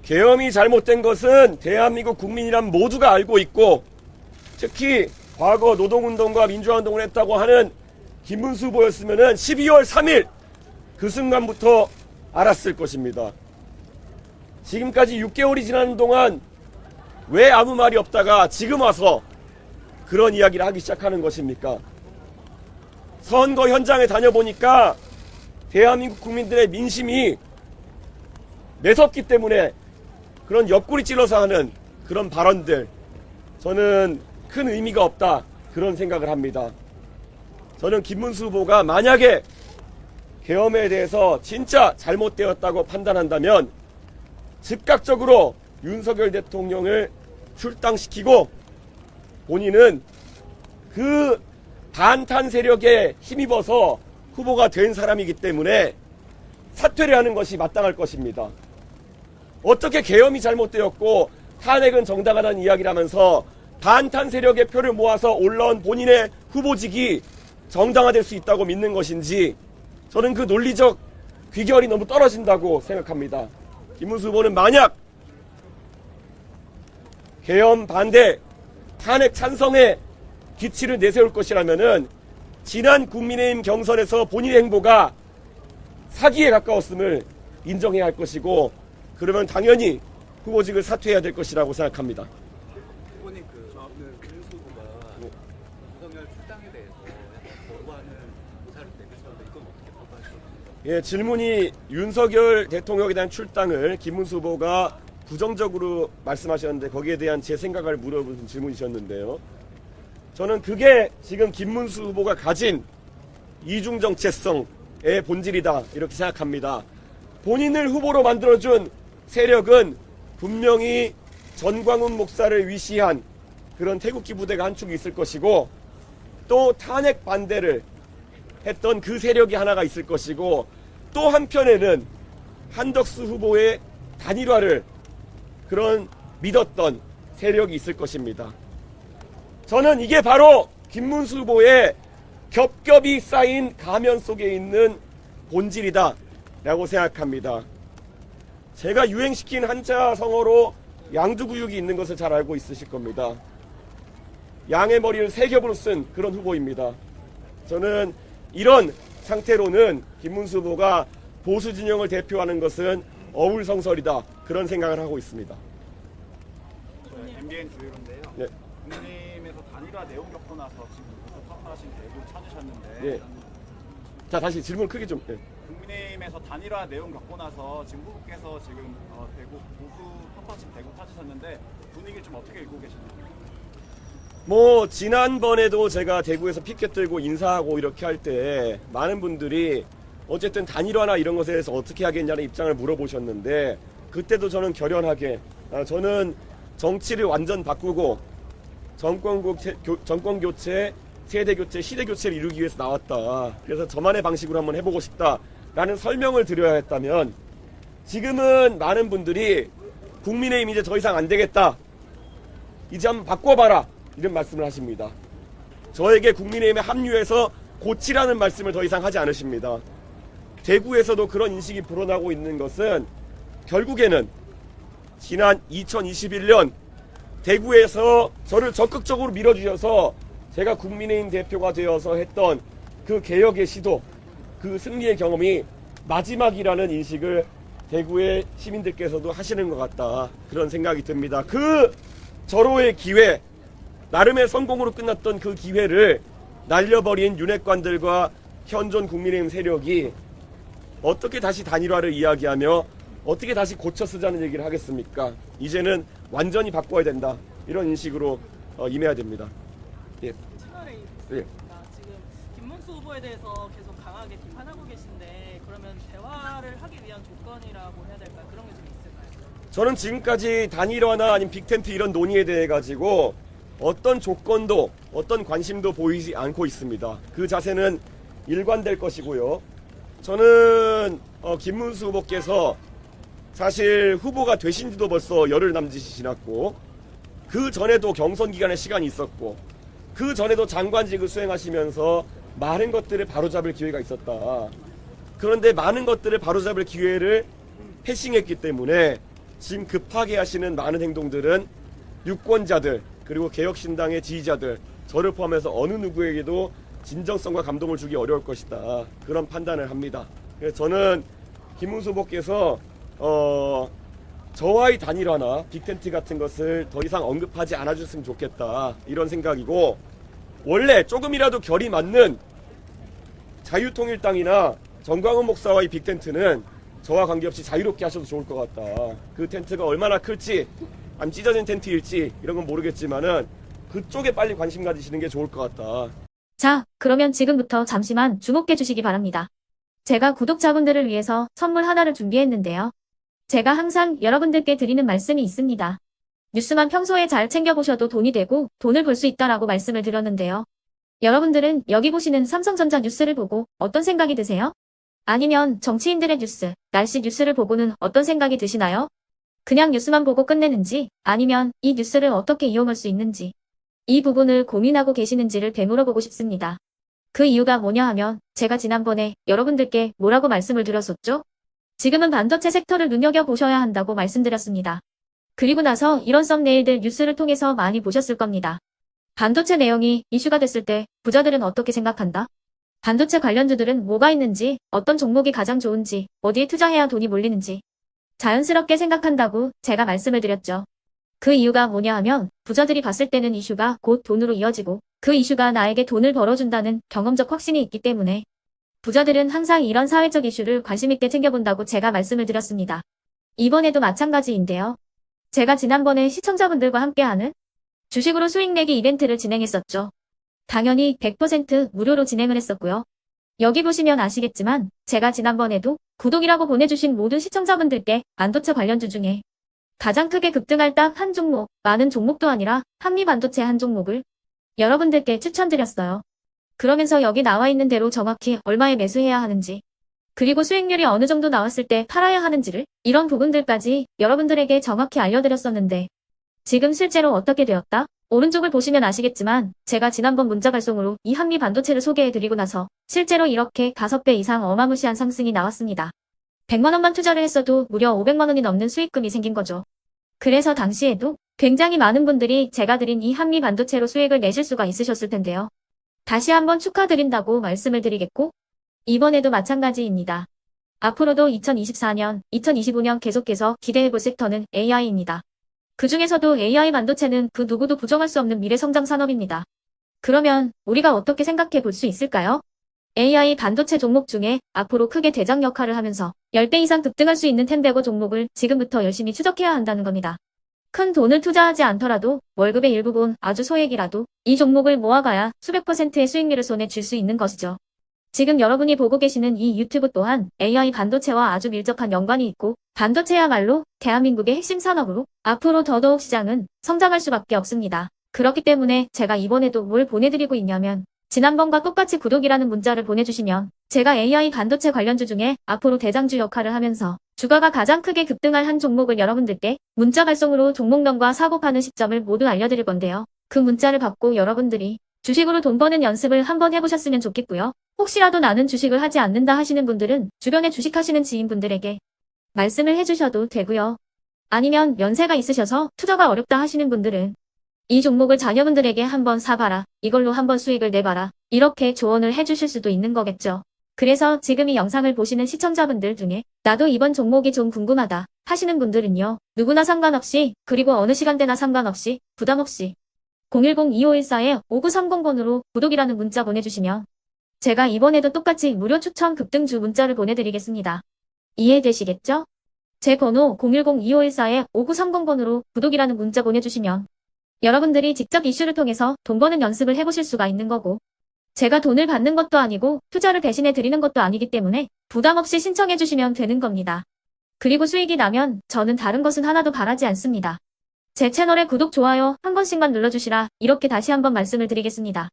계엄이 잘못된 것은 대한민국 국민이란 모두가 알고 있고, 특히 과거 노동운동과 민주화운동을 했다고 하는 김문수 후보였으면 12월 3일 그 순간부터 알았을 것입니다. 지금까지 6개월이 지나는 동안 왜 아무 말이 없다가 지금 와서 그런 이야기를 하기 시작하는 것입니까? 선거 현장에 다녀보니까 대한민국 국민들의 민심이 매섭기 때문에 그런 옆구리 찔러서 하는 그런 발언들, 저는 큰 의미가 없다, 그런 생각을 합니다. 저는 김문수 후보가 만약에 계엄에 대해서 진짜 잘못되었다고 판단한다면 즉각적으로 윤석열 대통령을 출당시키고 본인은 그 반탄 세력에 힘입어서 후보가 된 사람이기 때문에 사퇴를 하는 것이 마땅할 것입니다. 어떻게 계엄이 잘못되었고 탄핵은 정당하다는 이야기를 하면서 반탄 세력의 표를 모아서 올라온 본인의 후보직이 정당화될 수 있다고 믿는 것인지, 저는 그 논리적 귀결이 너무 떨어진다고 생각합니다. 김문수 후보는 만약 계엄 반대, 탄핵 찬성의 기치를 내세울 것이라면은 지난 국민의힘 경선에서 본인의 행보가 사기에 가까웠음을 인정해야 할 것이고, 그러면 당연히 후보직을 사퇴해야 될 것이라고 생각합니다. 후보님, 김문수 후보가 윤석열 출당에 대해서 약간 거부하는 의사를 내비쳤는데 이건 어떻게 평가하십니까? 예, 질문이 윤석열 대통령에 대한 출당을 김문수 후보가 부정적으로 말씀하셨는데 거기에 대한 제 생각을 물어보는 질문이셨는데요. 저는 그게 지금 김문수 후보가 가진 이중 정체성의 본질이다, 이렇게 생각합니다. 본인을 후보로 만들어준 세력은 분명히 전광훈 목사를 위시한 그런 태극기 부대가 한 축이 있을 것이고, 또 탄핵 반대를 했던 그 세력이 하나가 있을 것이고, 또 한편에는 한덕수 후보의 단일화를 그런 믿었던 세력이 있을 것입니다. 저는 이게 바로 김문수 후보의 겹겹이 쌓인 가면 속에 있는 본질이다 라고 생각합니다. 제가 유행시킨 한자 성어로 양두구육이 있는 것을 잘 알고 있으실 겁니다. 양의 머리를 세 겹으로 쓴 그런 후보입니다. 저는 이런 상태로는 김문수 후보가 보수 진영을 대표하는 것은 어불성설이다, 그런 생각을 하고 있습니다. MBN 주의로인데요. 네. 국민의힘에서 단일화 내용 겪고 나서 지금 계속 파파하신 대구 찾으셨는데, 네. 자, 다시 질문 크게 좀. 네. 국민의힘에서 단일화 내용 겪고 나서 지금 후보께서 지금 대구 보수 파파하신 대구 찾으셨는데 분위기를 좀 어떻게 읽고 계시나요? 뭐 지난번에도 제가 대구에서 피켓 들고 인사하고 이렇게 할 때 많은 분들이 어쨌든 단일화나 이런 것에 대해서 어떻게 하겠냐는 입장을 물어보셨는데, 그때도 저는 결연하게 저는 정치를 완전 바꾸고 정권 교체, 세대 교체, 시대 교체를 이루기 위해서 나왔다. 그래서 저만의 방식으로 한번 해보고 싶다라는 설명을 드려야 했다면, 지금은 많은 분들이 국민의힘 이제 더 이상 안 되겠다, 이제 한번 바꿔봐라, 이런 말씀을 하십니다. 저에게 국민의힘에 합류해서 고치라는 말씀을 더 이상 하지 않으십니다. 대구에서도 그런 인식이 불어나고 있는 것은 결국에는 지난 2021년 대구에서 저를 적극적으로 밀어주셔서 제가 국민의힘 대표가 되어서 했던 그 개혁의 시도, 그 승리의 경험이 마지막이라는 인식을 대구의 시민들께서도 하시는 것 같다, 그런 생각이 듭니다. 그 절호의 기회, 나름의 성공으로 끝났던 그 기회를 날려버린 윤핵관들과 현존 국민의힘 세력이 어떻게 다시 단일화를 이야기하며 어떻게 다시 고쳐 쓰자는 얘기를 하겠습니까? 이제는 완전히 바꿔야 된다, 이런 인식으로 임해야 됩니다. 예. 채널에 예. 있습니다. 지금 김문수 후보에 대해서 계속 강하게 비판하고 계신데, 그러면 대화를 하기 위한 조건이라고 해야 될까요? 그런 게 좀 있을까요? 저는 지금까지 단일화나 아니면 빅텐트 이런 논의에 대해 가지고 어떤 조건도 어떤 관심도 보이지 않고 있습니다. 그 자세는 일관될 것이고요. 저는 김문수 후보께서 사실 후보가 되신 지도 벌써 열흘 남짓이 지났고, 그 전에도 경선 기간에 시간이 있었고, 그 전에도 장관직을 수행하시면서 많은 것들을 바로잡을 기회가 있었다. 그런데 많은 것들을 바로잡을 기회를 패싱했기 때문에 지금 급하게 하시는 많은 행동들은 유권자들 그리고 개혁신당의 지지자들 저를 포함해서 어느 누구에게도 진정성과 감동을 주기 어려울 것이다. 그런 판단을 합니다. 그래서 저는 김문수 후보께서 저와의 단일화나 빅텐트 같은 것을 더 이상 언급하지 않아줬으면 좋겠다. 이런 생각이고, 원래 조금이라도 결이 맞는 자유통일당이나 정광훈 목사와의 빅텐트는 저와 관계없이 자유롭게 하셔도 좋을 것 같다. 그 텐트가 얼마나 클지, 안 찢어진 텐트일지 이런 건 모르겠지만은 그쪽에 빨리 관심 가지시는 게 좋을 것 같다. 자, 그러면 지금부터 잠시만 주목해 주시기 바랍니다. 제가 구독자분들을 위해서 선물 하나를 준비했는데요. 제가 항상 여러분들께 드리는 말씀이 있습니다. 뉴스만 평소에 잘 챙겨보셔도 돈이 되고 돈을 벌 수 있다라고 말씀을 드렸는데요. 여러분들은 여기 보시는 삼성전자 뉴스를 보고 어떤 생각이 드세요? 아니면 정치인들의 뉴스, 날씨 뉴스를 보고는 어떤 생각이 드시나요? 그냥 뉴스만 보고 끝내는지, 아니면 이 뉴스를 어떻게 이용할 수 있는지, 이 부분을 고민하고 계시는지를 되물어보고 싶습니다. 그 이유가 뭐냐 하면 제가 지난번에 여러분들께 뭐라고 말씀을 드렸었죠? 지금은 반도체 섹터를 눈여겨보셔야 한다고 말씀드렸습니다. 그리고 나서 이런 썸네일들 뉴스를 통해서 많이 보셨을 겁니다. 반도체 내용이 이슈가 됐을 때 부자들은 어떻게 생각한다? 반도체 관련주들은 뭐가 있는지, 어떤 종목이 가장 좋은지, 어디에 투자해야 돈이 몰리는지 자연스럽게 생각한다고 제가 말씀을 드렸죠. 그 이유가 뭐냐 하면 부자들이 봤을 때는 이슈가 곧 돈으로 이어지고 그 이슈가 나에게 돈을 벌어준다는 경험적 확신이 있기 때문에 부자들은 항상 이런 사회적 이슈를 관심있게 챙겨본다고 제가 말씀을 드렸습니다. 이번에도 마찬가지인데요. 제가 지난번에 시청자분들과 함께하는 주식으로 수익 내기 이벤트를 진행했었죠. 당연히 100% 무료로 진행을 했었고요. 여기 보시면 아시겠지만 제가 지난번에도 구독이라고 보내주신 모든 시청자분들께 반도체 관련주 중에 가장 크게 급등할 딱 한 종목, 많은 종목도 아니라 한미반도체 한 종목을 여러분들께 추천드렸어요. 그러면서 여기 나와 있는 대로 정확히 얼마에 매수해야 하는지, 그리고 수익률이 어느 정도 나왔을 때 팔아야 하는지를 이런 부분들까지 여러분들에게 정확히 알려드렸었는데 지금 실제로 어떻게 되었다? 오른쪽을 보시면 아시겠지만 제가 지난번 문자 발송으로 이 한미반도체를 소개해드리고 나서 실제로 이렇게 5배 이상 어마무시한 상승이 나왔습니다. 100만원만 투자를 했어도 무려 500만원이 넘는 수익금이 생긴 거죠. 그래서 당시에도 굉장히 많은 분들이 제가 드린 이 한미반도체로 수익을 내실 수가 있으셨을 텐데요. 다시 한번 축하드린다고 말씀을 드리겠고 이번에도 마찬가지입니다. 앞으로도 2024년, 2025년 계속해서 기대해볼 섹터는 AI입니다. 그 중에서도 AI 반도체는 그 누구도 부정할 수 없는 미래 성장 산업입니다. 그러면 우리가 어떻게 생각해 볼 수 있을까요? AI 반도체 종목 중에 앞으로 크게 대장 역할을 하면서 10배 이상 급등할 수 있는 템베고 종목을 지금부터 열심히 추적해야 한다는 겁니다. 큰 돈을 투자하지 않더라도 월급의 일부분 아주 소액이라도 이 종목을 모아가야 수백 %의 수익률을 손에 쥘 수 있는 것이죠. 지금 여러분이 보고 계시는 이 유튜브 또한 AI 반도체와 아주 밀접한 연관이 있고 반도체야말로 대한민국의 핵심 산업으로 앞으로 더더욱 시장은 성장할 수밖에 없습니다. 그렇기 때문에 제가 이번에도 뭘 보내드리고 있냐면 지난번과 똑같이 구독이라는 문자를 보내주시면 제가 AI 반도체 관련주 중에 앞으로 대장주 역할을 하면서 주가가 가장 크게 급등할 한 종목을 여러분들께 문자 발송으로 종목명과 사고 파는 시점을 모두 알려드릴 건데요. 그 문자를 받고 여러분들이 주식으로 돈 버는 연습을 한번 해보셨으면 좋겠고요. 혹시라도 나는 주식을 하지 않는다 하시는 분들은 주변에 주식하시는 지인분들에게 말씀을 해주셔도 되고요. 아니면 연세가 있으셔서 투자가 어렵다 하시는 분들은 이 종목을 자녀분들에게 한번 사봐라. 이걸로 한번 수익을 내봐라. 이렇게 조언을 해주실 수도 있는 거겠죠. 그래서 지금 이 영상을 보시는 시청자분들 중에 나도 이번 종목이 좀 궁금하다 하시는 분들은요. 누구나 상관없이 그리고 어느 시간대나 상관없이 부담 없이 010-2514-5930번으로 구독이라는 문자 보내주시면 제가 이번에도 똑같이 무료 추천 급등주 문자를 보내드리겠습니다. 이해되시겠죠? 제 번호 010-2514-5930번으로 구독이라는 문자 보내주시면 여러분들이 직접 이슈를 통해서 돈 버는 연습을 해보실 수가 있는 거고 제가 돈을 받는 것도 아니고 투자를 대신해 드리는 것도 아니기 때문에 부담 없이 신청해 주시면 되는 겁니다. 그리고 수익이 나면 저는 다른 것은 하나도 바라지 않습니다. 제 채널에 구독, 좋아요 한 번씩만 눌러주시라 이렇게 다시 한번 말씀을 드리겠습니다.